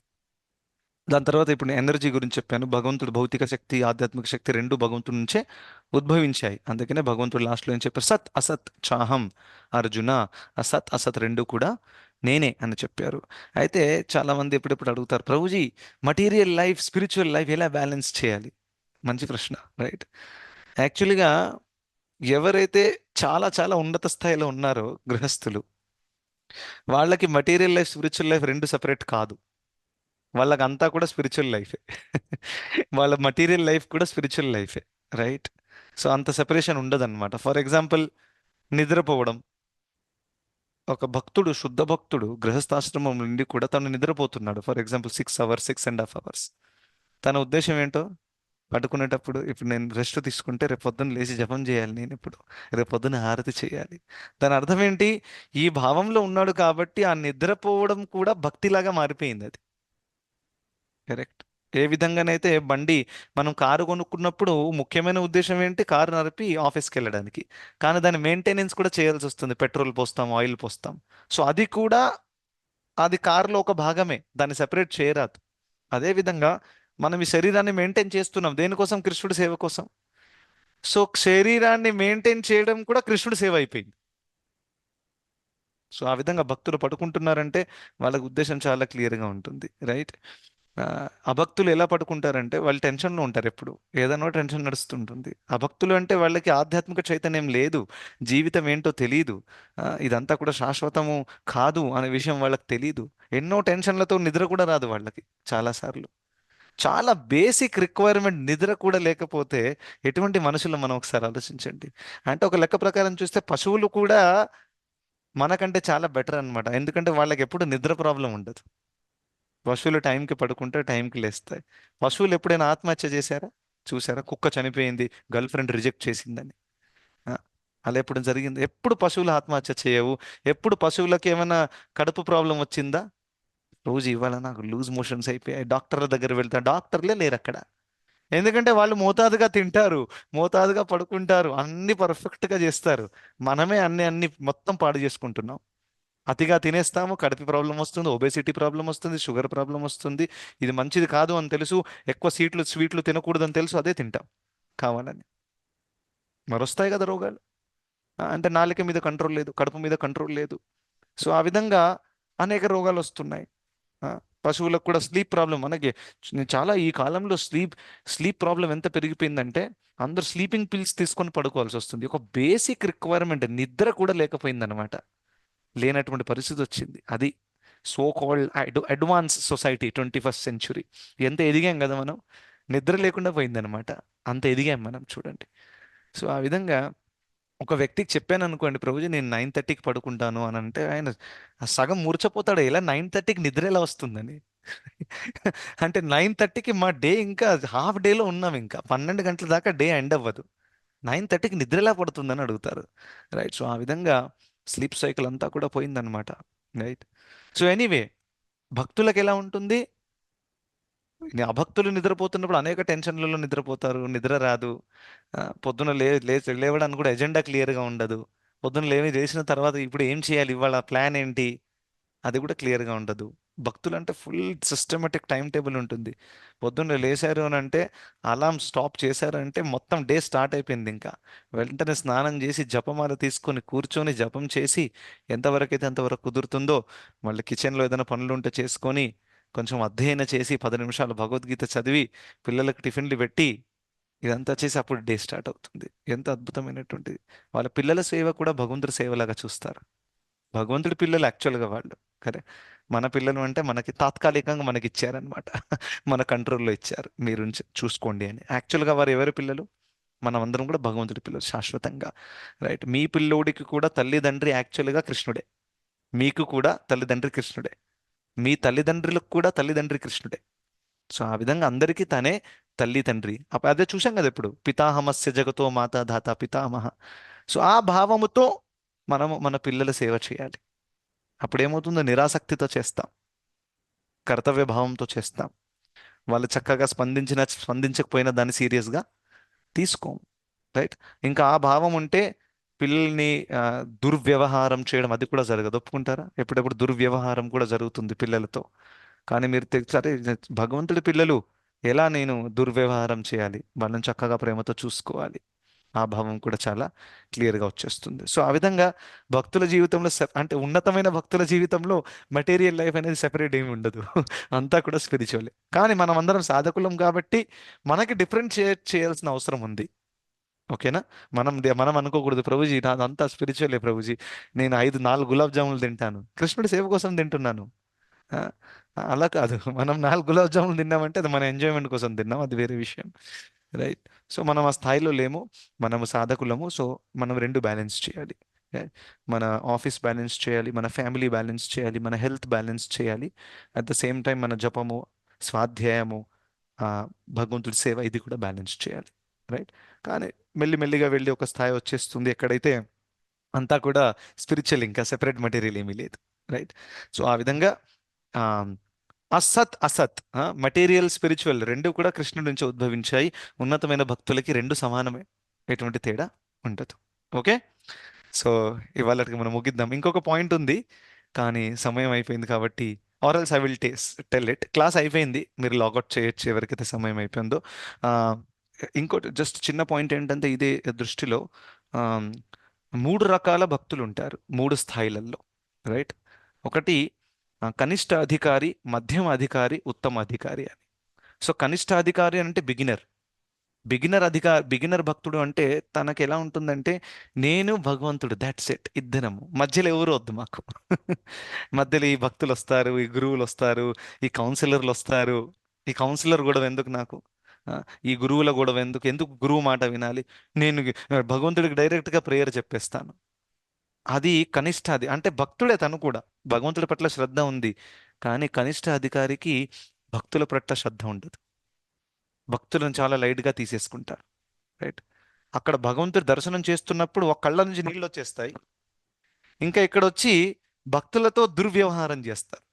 దాని తర్వాత ఇప్పుడు నేను ఎనర్జీ గురించి చెప్పాను. భగవంతుడు భౌతిక శక్తి, ఆధ్యాత్మిక శక్తి రెండు భగవంతుడి నుంచే ఉద్భవించాయి. అందుకనే భగవంతుడు లాస్ట్లో ఏం చెప్పారు? సత్ అసత్ చాహం అర్జున. అసత్ అసత్ రెండు కూడా నేనే అని చెప్పారు. అయితే చాలా మంది ఎప్పుడెప్పుడు అడుగుతారు, Prabhuji material life, spiritual life ఎలా బ్యాలెన్స్ చేయాలి? మంచి ప్రశ్న, రైట్? యాక్చువల్గా ఎవరైతే చాలా చాలా ఉన్నత స్థాయిలో ఉన్నారో గృహస్థులు, వాళ్ళకి మటీరియల్ లైఫ్, స్పిరిచువల్ లైఫ్ రెండు సపరేట్ కాదు. వాళ్ళకంతా కూడా స్పిరిచువల్ లైఫే. వాళ్ళ మటీరియల్ లైఫ్ కూడా స్పిరిచువల్ లైఫే, రైట్? సో అంత సెపరేషన్ ఉండదన్నమాట. ఫర్ ఎగ్జాంపుల్, నిద్రపోవడం. ఒక భక్తుడు, శుద్ధ భక్తుడు గృహస్థాశ్రమం నుండి కూడా తను నిద్రపోతున్నాడు. For example 6 hours, 6.5 hours. తన ఉద్దేశం ఏంటో, పడుకునేటప్పుడు ఇప్పుడు నేను రెస్ట్ తీసుకుంటే రేపు పొద్దున్న లేచి జపం చేయాలి, నేను ఇప్పుడు రేపు పొద్దున్న హారతి చేయాలి. దాని అర్థం ఏంటి? ఈ భావంలో ఉన్నాడు కాబట్టి ఆ నిద్రపోవడం కూడా భక్తిలాగా మారిపోయింది. అది కరెక్ట్. ఏ విధంగానైతే బండి, మనం కారు కొనుక్కున్నప్పుడు ముఖ్యమైన ఉద్దేశం ఏంటి? కారు నడిపి ఆఫీస్కి వెళ్ళడానికి. కానీ దాని మెయింటెనెన్స్ కూడా చేయాల్సి వస్తుంది. పెట్రోల్ పోస్తాం, ఆయిల్ పోస్తాం. సో అది కూడా, అది కారులో ఒక భాగమే, దాన్ని సెపరేట్ చేయరాదు. అదేవిధంగా మనం ఈ శరీరాన్ని మెయింటైన్ చేస్తున్నాం దేనికోసం? కృష్ణుడి సేవ కోసం. సో శరీరాన్ని మెయింటైన్ చేయడం కూడా కృష్ణుడి సేవ అయిపోయింది. సో ఆ విధంగా భక్తులు పడుకుంటున్నారంటే వాళ్ళకి ఉద్దేశం చాలా క్లియర్గా ఉంటుంది, రైట్? అభక్తులు ఎలా పడుకుంటారంటే వాళ్ళు టెన్షన్లో ఉంటారు, ఎప్పుడు ఏదైనా టెన్షన్ నడుస్తుంటుంది. అభక్తులు అంటే వాళ్ళకి ఆధ్యాత్మిక చైతన్యం లేదు, జీవితం ఏంటో తెలియదు, ఇదంతా కూడా శాశ్వతము కాదు అనే విషయం వాళ్ళకి తెలియదు. ఎన్నో టెన్షన్లతో నిద్ర కూడా రాదు వాళ్ళకి చాలాసార్లు. చాలా బేసిక్ రిక్వైర్మెంట్ నిద్ర కూడా లేకపోతే ఎటువంటి మనుషులు, మనం ఒకసారి ఆలోచించండి. అంటే ఒక లెక్క ప్రకారం చూస్తే పశువులు కూడా మనకంటే చాలా బెటర్ అన్నమాట. ఎందుకంటే వాళ్ళకి ఎప్పుడు నిద్ర ప్రాబ్లం ఉండదు. పశువులు టైంకి పడుకుంటే టైంకి లేస్తాయి. పశువులు ఎప్పుడైనా ఆత్మహత్య చేశారా? చూసారా? కుక్క చనిపోయింది, గర్ల్ ఫ్రెండ్ రిజెక్ట్ చేసిందని. ఆ, అలా ఎప్పుడు జరిగింది? ఎప్పుడు పశువులు ఆత్మహత్య చేయవు. ఎప్పుడు పశువులకి ఏమైనా కడుపు ప్రాబ్లం వచ్చిందా? రోజు ఇవాళ నాకు లూజ్ మోషన్స్ అయిపోయాయి, డాక్టర్ల దగ్గర వెళ్తా, డాక్టర్లే లేరు అక్కడ. ఎందుకంటే వాళ్ళు మోతాదుగా తింటారు, మోతాదుగా పడుకుంటారు, అన్ని పర్ఫెక్ట్గా చేస్తారు. మనమే అన్ని మొత్తం పాడు చేసుకుంటున్నాం. అతిగా తినేస్తాము, కడుపు ప్రాబ్లం వస్తుంది, ఒబేసిటీ ప్రాబ్లం వస్తుంది, షుగర్ ప్రాబ్లం వస్తుంది. ఇది మంచిది కాదు అని తెలుసు, ఎక్కువ స్వీట్లు తినకూడదని తెలుసు, అదే తింటాం కావాలని. మరి వస్తాయి కదా రోగాలు. అంటే నాలుక మీద కంట్రోల్ లేదు, కడుపు మీద కంట్రోల్ లేదు. సో ఆ విధంగా అనేక రోగాలు వస్తున్నాయి. ఆ, పశువులకు కూడా స్లీప్ ప్రాబ్లం. మనకి చాలా ఈ కాలంలో స్లీప్ ప్రాబ్లం ఎంత పెరిగిపోయిందంటే అందరూ స్లీపింగ్ పిల్స్ తీసుకొని పడుకోవాల్సి వస్తుంది. ఒక బేసిక్ రిక్వైర్మెంట్ నిద్ర కూడా లేకపోయిందనమాట, లేనటువంటి పరిస్థితి వచ్చింది. అది so called advance society, 21st century. ఎంత ఎదిగాం కదా మనం, నిద్ర లేకుండా పోయిందనమాట, అంత ఎదిగాం మనం, చూడండి. సో ఆ విధంగా ఒక వ్యక్తికి చెప్పాను అనుకోండి, ప్రభుజీ నేను 9:30కి పడుకుంటాను అని అంటే ఆయన సగం మూర్చపోతాడు. ఎలా 9:30కి నిద్ర ఎలా వస్తుందని? అంటే 9:30కి మా డే ఇంకా హాఫ్ డేలో ఉన్నాం, ఇంకా 12 గంటల దాకా డే ఎండ్ అవ్వదు, 9:30కి నిద్ర ఎలా పడుతుందని అడుగుతారు, రైట్? సో ఆ విధంగా స్లీప్ సైకిల్ అంతా కూడా పోయిందనమాట, రైట్? సో ఎనీవే, భక్తులకు ఎలా ఉంటుంది? అభక్తులు నిద్రపోతున్నప్పుడు అనేక టెన్షన్లలో నిద్రపోతారు, నిద్ర రాదు. పొద్దున లేవడానికి కూడా ఎజెండా క్లియర్గా ఉండదు. పొద్దున లేచిన తర్వాత ఇప్పుడు ఏం చేయాలి, ఇవాళ ప్లాన్ ఏంటి, అది కూడా క్లియర్గా ఉండదు. భక్తులు అంటే ఫుల్ సిస్టమేటిక్ టైం టేబుల్ ఉంటుంది. పొద్దున్న లేచారు అని అంటే, అలారం స్టాప్ చేశారు అంటే మొత్తం డే స్టార్ట్ అయిపోయింది. ఇంకా వెంటనే స్నానం చేసి జపమాల తీసుకొని కూర్చొని జపం చేసి ఎంతవరకు అయితే అంతవరకు కుదురుతుందో, మళ్ళీ కిచెన్లో ఏదైనా పనులు ఉంటే చేసుకొని కొంచెం అధ్యయనం చేసి 10 నిమిషాలు భగవద్గీత చదివి పిల్లలకు టిఫిన్లు పెట్టి ఇదంతా చేసి అప్పుడు డే స్టార్ట్ అవుతుంది. ఎంత అద్భుతమైనటువంటిది. వాళ్ళ పిల్లల సేవ కూడా భగవంతుడి సేవలాగా చూస్తారు. భగవంతుడి పిల్లలు యాక్చువల్గా వాళ్ళు, కరే మన పిల్లలు అంటే మనకి తాత్కాలికంగా మనకి ఇచ్చారనమాట, మన కంట్రోల్లో ఇచ్చారు, మీరు చూసుకోండి అని. యాక్చువల్గా వారు ఎవరి పిల్లలు? మనం అందరం కూడా భగవంతుడి పిల్లలు శాశ్వతంగా, రైట్? మీ పిల్లోడికి కూడా తల్లిదండ్రి యాక్చువల్గా కృష్ణుడే. మీకు కూడా తల్లిదండ్రి కృష్ణుడే, మీ తల్లిదండ్రులకు కూడా తల్లిదండ్రి కృష్ణుడే. సో ఆ విధంగా అందరికీ తనే తల్లి తండ్రి. అదే చూసాం కదా ఇప్పుడు, పితాహమస్య జగతో మాతా ధాత పితామహ. సో ఆ భావముతో మనము మన పిల్లల సేవ చేయాలి. అప్పుడేమవుతుందో నిరాసక్తితో చేస్తాం, కర్తవ్య భావంతో చేస్తాం. వాళ్ళు చక్కగా స్పందించకపోయినా దాన్ని సీరియస్గా తీసుకోం. రైట్. ఇంకా ఆ భావం ఉంటే పిల్లల్ని దుర్వ్యవహారం చేయడం అది కూడా జరగదు. ఒప్పుకుంటారా? ఎప్పుడెప్పుడు దుర్వ్యవహారం కూడా జరుగుతుంది పిల్లలతో. కానీ మీరు సరే, భగవంతుడి పిల్లలు, ఎలా నేను దుర్వ్యవహారం చేయాలి, వాళ్ళని చక్కగా ప్రేమతో చూసుకోవాలి, ఆ భావం కూడా చాలా క్లియర్గా వచ్చేస్తుంది. సో ఆ విధంగా భక్తుల జీవితంలో అంటే ఉన్నతమైన భక్తుల జీవితంలో మెటీరియల్ లైఫ్ అనేది సెపరేట్ ఏమి ఉండదు. అంతా కూడా స్పిరిచువల్. కానీ మనం అందరం సాధకులం కాబట్టి మనకి డిఫరెన్షియేట్ చేయాల్సిన అవసరం ఉంది. ఓకేనా? మనం అనుకోకూడదు, ప్రభుజీ నాదంతా స్పిరిచువలే ప్రభుజీ, నేను 4 గులాబ్ జాములు తింటాను, కృష్ణుడి సేవ కోసం తింటున్నాను. ఆ, అలా కాదు. మనం 4 గులాబ్ జాములు తిన్నామంటే అది మన ఎంజాయ్మెంట్ కోసం తిన్నాం, అది వేరే విషయం. రైట్. సో మనం ఆ స్థాయిలో లేము, మనము సాధకులము. సో మనం రెండు బ్యాలెన్స్ చేయాలి. Right? మన ఆఫీస్ బ్యాలెన్స్ చేయాలి, మన ఫ్యామిలీ బ్యాలెన్స్ చేయాలి, మన హెల్త్ బ్యాలెన్స్ చేయాలి. అట్ ద సేమ్ టైం మన జపము, స్వాధ్యాయము, ఆ, భగవంతుడి సేవ ఇది కూడా బ్యాలెన్స్ చేయాలి. రైట్. కానీ మెల్లిమెల్లిగా వెళ్ళి ఒక స్థాయి వచ్చేస్తుంది ఎక్కడైతే అంతా కూడా స్పిరిచువల్, ఇంకా సెపరేట్ మెటీరియల్ ఏమీ లేదు. రైట్. సో ఆ విధంగా ఆ, అసత్ అసత్, మటీరియల్ స్పిరిచువల్ రెండు కూడా కృష్ణుడి నుంచి ఉద్భవించాయి. ఉన్నతమైన భక్తులకి రెండు సమానమే, ఎటువంటి తేడా ఉండదు. ఓకే. సో ఇవాళకి మనం ముగిద్దాం. ఇంకొక పాయింట్ ఉంది కానీ సమయం అయిపోయింది కాబట్టి, or else I will tell it. Class అయిపోయింది, మీరు లాగౌట్ చేయొచ్చు ఎవరికైతే సమయం అయిపోయిందో. ఆ, ఇంకోటి జస్ట్ చిన్న పాయింట్ ఏంటంటే, ఇదే దృష్టిలో ఆ, 3 రకాల భక్తులు ఉంటారు 3 స్థాయిలలో. రైట్. ఒకటి కనిష్ట అధికారి, మధ్యమ అధికారి, ఉత్తమ అధికారి అని. సో కనిష్ట అధికారి అంటే బిగినర్ భక్తుడు అంటే తనకి ఎలా ఉంటుందంటే, నేను భగవంతుడు, దాట్స్ ఇట్, ఇద్దరము, మధ్యలో ఎవరు వద్దు మాకు. మధ్యలో ఈ భక్తులు వస్తారు, ఈ గురువులు వస్తారు, ఈ కౌన్సిలర్లు వస్తారు. ఈ కౌన్సిలర్ గొడవ ఎందుకు నాకు, ఆ, ఈ గురువుల గొడవ ఎందుకు, ఎందుకు గురువు మాట వినాలి, నేను భగవంతుడికి డైరెక్ట్గా ప్రేయర్ చెప్పేస్తాను. అది కనిష్ట అంటే భక్తుడే తను కూడా, భగవంతుడి పట్ల శ్రద్ధ ఉంది, కానీ కనిష్ట అధికారికి భక్తుల పట్ల శ్రద్ధ ఉండదు, భక్తులను చాలా లైట్గా తీసేసుకుంటారు. రైట్. అక్కడ భగవంతుడి దర్శనం చేస్తున్నప్పుడు ఒక కళ్ళ నుంచి నీళ్ళు వచ్చేస్తాయి, ఇంకా ఇక్కడ వచ్చి భక్తులతో దుర్వ్యవహారం చేస్తారు.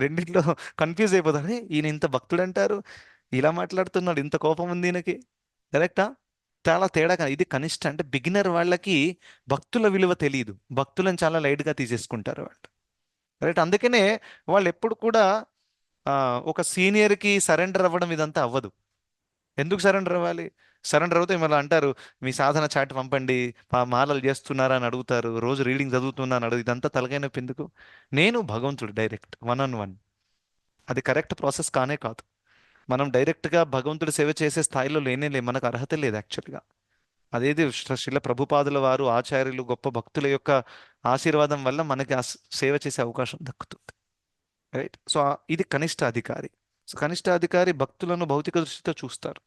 రెండిట్లో కన్ఫ్యూజ్ అయిపోతారు. "అరే, ఈయన ఇంత భక్తుడు అంటారు, ఇలా మాట్లాడుతున్నాడు, ఇంత కోపం ఉంది ఈయనకి." కరెక్టా? చాలా తేడా. ఇది కనిష్ట అంటే బిగినర్ వాళ్ళకి భక్తుల విలువ తెలియదు, భక్తులను చాలా లైట్గా తీసేసుకుంటారు వాళ్ళు. రైట్. అందుకనే వాళ్ళు ఎప్పుడు కూడా ఒక సీనియర్కి సరెండర్ అవ్వడం ఇదంతా అవ్వదు. ఎందుకు సరెండర్ అవ్వాలి? సరెండర్ అవుతే మళ్ళీ అంటారు, మీ సాధన చాట్ పంపండి, మాలలు చేస్తున్నారా అని అడుగుతారు, రోజు రీడింగ్ చదువుతున్నా అని అడుగు. ఇదంతా తలకాయ నొప్పి ఎందుకు? నేను భగవంతుడు డైరెక్ట్ 1-on-1, అది కరెక్ట్ ప్రాసెస్ కానే కాదు. మనం డైరెక్ట్గా భగవంతుడి సేవ చేసే స్థాయిలో లేనే మనకు అర్హత లేదు యాక్చువల్గా. అదేది శ్రీల ప్రభుపాదుల వారు, ఆచార్యులు, గొప్ప భక్తుల యొక్క ఆశీర్వాదం వల్ల మనకి ఆ సేవ చేసే అవకాశం దక్కుతుంది. రైట్. సో ఇది కనిష్ట అధికారి. సో కనిష్ట అధికారి భక్తులను భౌతిక దృష్టితో చూస్తారు,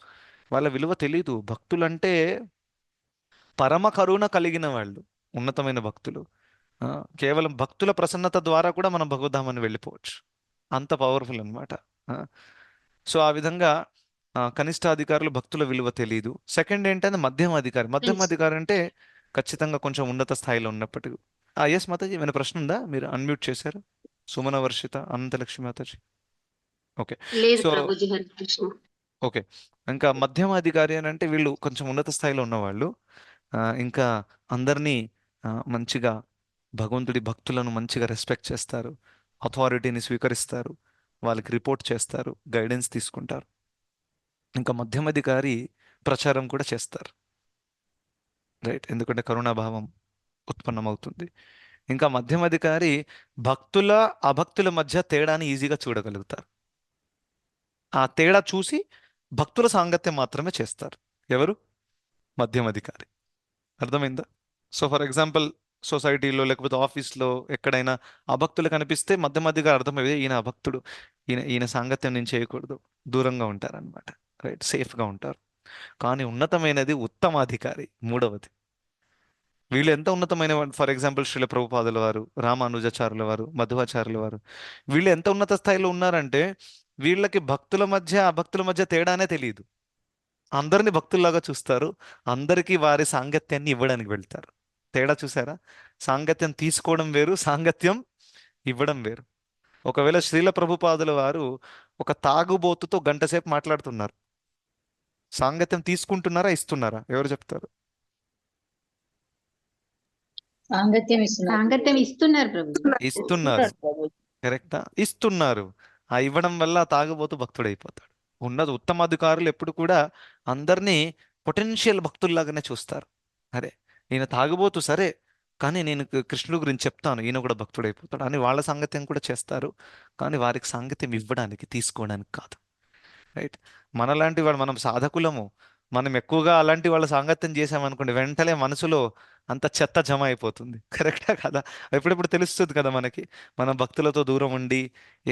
వాళ్ళ విలువ తెలీదు. భక్తులంటే పరమ కరుణ కలిగిన వాళ్ళు, ఉన్నతమైన భక్తులు. కేవలం భక్తుల ప్రసన్నత ద్వారా కూడా మనం భగవద్ధామాన్ని వెళ్ళిపోవచ్చు, అంత పవర్ఫుల్ అనమాట. సో ఆ విధంగా కనిష్ట అధికారులు భక్తుల విలువ తెలియదు. సెకండ్ ఏంటంటే మధ్యమ అధికారి. మధ్యమ అధికారి అంటే ఖచ్చితంగా కొంచెం ఉన్నత స్థాయిలో ఉన్నప్పటికీ. ఎస్ మాతాజీ, ఏమైనా ప్రశ్న ఉందా? మీరు అన్మ్యూట్ చేశారు. సుమన వర్షిత, అనంతలక్ష్మి మాతాజీ. ఓకే. లేదు సో ప్రభుజీ, హరి కృష్ణ. ఓకే. ఇంకా మధ్యమ అధికారి అని అంటే వీళ్ళు కొంచెం ఉన్నత స్థాయిలో ఉన్నవాళ్ళు. ఇంకా అందరినీ మంచిగా, భగవంతుడి భక్తులను మంచిగా రెస్పెక్ట్ చేస్తారు, అథారిటీని స్వీకరిస్తారు, వాళ్ళకి రిపోర్ట్ చేస్తారు, గైడెన్స్ తీసుకుంటారు. ఇంకా మధ్యమాధికారి ప్రచారం కూడా చేస్తారు. రైట్. ఎందుకంటే కరుణాభావం ఉత్పన్నమవుతుంది. ఇంకా మధ్యమాధికారి భక్తుల అభక్తుల మధ్య తేడాని ఈజీగా చూడగలుగుతారు. ఆ తేడా చూసి భక్తుల సాంగత్యం మాత్రమే చేస్తారు. ఎవరు? మధ్యమాధికారి. అర్థమైందా? సో ఫర్ ఎగ్జాంపుల్, సొసైటీలో లేకపోతే ఆఫీస్లో ఎక్కడైనా అభక్తులు కనిపిస్తే మధ్యమాధికారి అర్థమయ్యేది, ఈయన అభక్తుడు, ఈయన సాంగత్యం నేను చేయకూడదు, దూరంగా ఉంటారనమాట. రైట్. సేఫ్గా ఉంటారు. కానీ ఉన్నతమైనది ఉత్తమాధికారి, మూడవది. వీళ్ళు ఎంత ఉన్నతమైన ఫర్ ఎగ్జాంపుల్ శ్రీల ప్రభుపాదుల వారు, రామానుజాచార్యుల వారు, మధ్వాచార్యుల వారు, వీళ్ళు ఎంత ఉన్నత స్థాయిలో ఉన్నారంటే వీళ్ళకి భక్తుల మధ్య అభక్తుల మధ్య తేడానే తెలియదు. అందరిని భక్తుల్లాగా చూస్తారు, అందరికీ వారి సాంగత్యాన్ని ఇవ్వడానికి వెళ్తారు. తేడా చూసారా? సాంగత్యం తీసుకోవడం వేరు, సాంగత్యం ఇవ్వడం వేరు. ఒకవేళ శ్రీల ప్రభుపాదుల వారు ఒక తాగుబోతుతో గంటసేపు మాట్లాడుతున్నారు, సాంగత్యం తీసుకుంటున్నారా ఇస్తున్నారా? ఎవరు చెప్తారు? సాంగత్యం ఇస్తున్నారు. సాంగత్యం ఇస్తున్నారు ప్రభుజీ. ఇస్తున్నారు. కరెక్టా? ఇస్తున్నారు. ఆ ఇవ్వడం వల్ల ఆ తాగుబోతు భక్తుడైపోతాడు. ఉన్నది ఉత్తమాధికారులు ఎప్పుడు కూడా అందరినీ పొటెన్షియల్ భక్తుల్లాగానే చూస్తారు. అరే ఈయన తాగుబోతు సరే, కానీ నేను కృష్ణుడి గురించి చెప్తాను, ఈయన కూడా భక్తుడైపోతాడు అని వాళ్ళ సాంగత్యం కూడా చేస్తారు. కానీ వారికి సాంగత్యం ఇవ్వడానికి, తీసుకోవడానికి కాదు. రైట్? మనలాంటి వాళ్ళు, మనం సాధకులము, మనం ఎక్కువగా అలాంటి వాళ్ళ సాంగత్యం చేసామనుకోండి, వెంటనే మనసులో అంత చెత్త జమ అయిపోతుంది. కరెక్టా కదా? ఎప్పుడెప్పుడు తెలుస్తుంది కదా మనకి. మన భక్తులతో దూరం ఉండి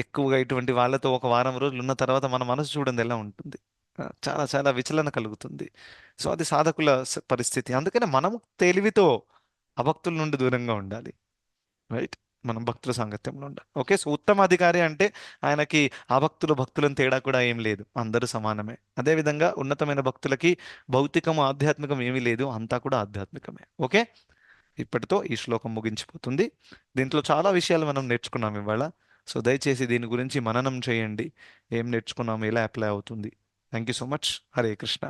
ఎక్కువగా ఇటువంటి వాళ్ళతో ఒక వారం రోజులు ఉన్న తర్వాత మన మనసు చూడండి ఎలా ఉంటుంది. చాలా చాలా విచలన కలుగుతుంది. సో అది సాధకుల పరిస్థితి. అందుకనే మనం తెలివితో అభక్తుల నుండి దూరంగా ఉండాలి. రైట్? మనం భక్తుల సాంగత్యంలో ఉండాలి. ఓకే. సో ఉత్తమ అధికారి అంటే ఆయనకి ఆ భక్తులు భక్తులను తేడా కూడా ఏం లేదు, అందరూ సమానమే. అదేవిధంగా ఉన్నతమైన భక్తులకి భౌతికము ఆధ్యాత్మికం ఏమీ లేదు, అంతా కూడా ఆధ్యాత్మికమే. ఓకే. ఇప్పటితో ఈ శ్లోకం ముగించిపోతుంది. దీంట్లో చాలా విషయాలు మనం నేర్చుకున్నాం ఇవాళ. సో దయచేసి దీని గురించి మననం చేయండి, ఏం నేర్చుకున్నాం, ఎలా అప్లై అవుతుంది. Thank you so much. Hare Krishna.